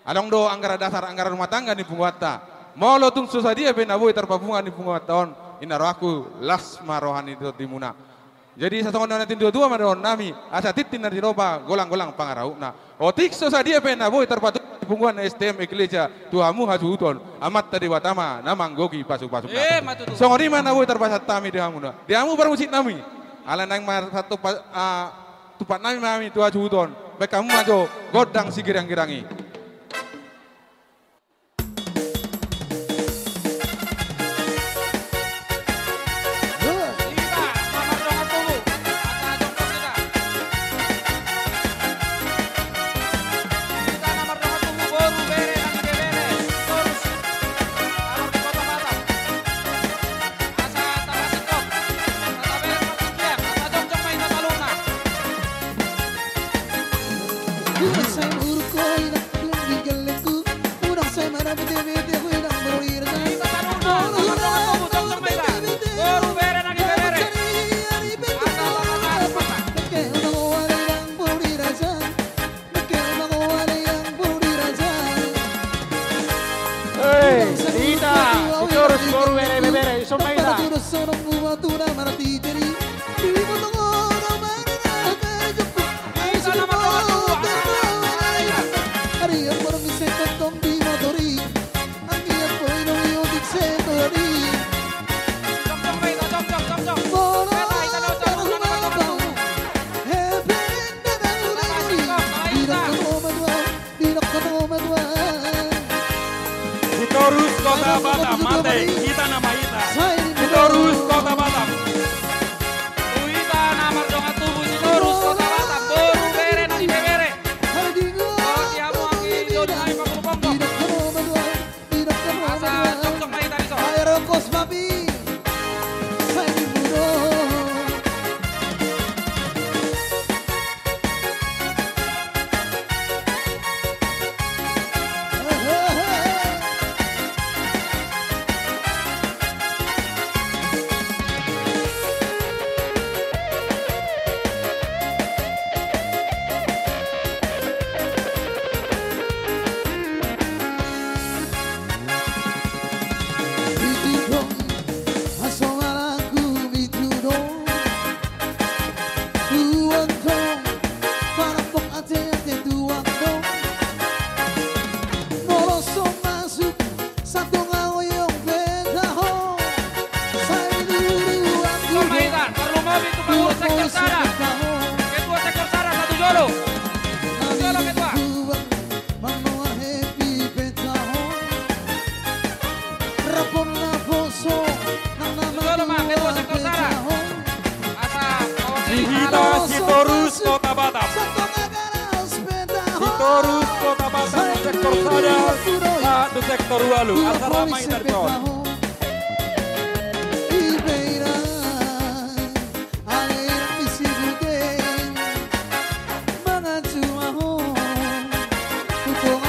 Along do anggaran dasar anggaran rumah tangga ni punguata. Molo tung susah dia benabui terpapungan ni punguaton. Inaro aku lasma rohani itu timuna. Jadi satu orang nanti dua madon nami asa titin nanti roba golang-golang pangarau. Nah, otik susah dia benabui terpatu punguan STM Iglesia tuamu hasuton amat tadi watama namang gogi pasuk-pasuk. Songori mana bui terpasat tami diamuna. Diamu bermusik nami. Alanang mar satu tupat nami tua hasuton. Baik kamu majo godang si girang-girangi. Kota Batam, mate, kita nama kita. Sitorus Kota Batam. Uita nama donga tubuh Sitorus Kota Batam. Boru bere nasi bere. Oh, diamu anggi jodoh hai pakul pongkok. Asa cok-cok maita iso. Aerokos babi. Sitorus Kota Batam. Sitorus Kota Batam sektor sada, satu sektor walu, asal ramai dari bawah. Mga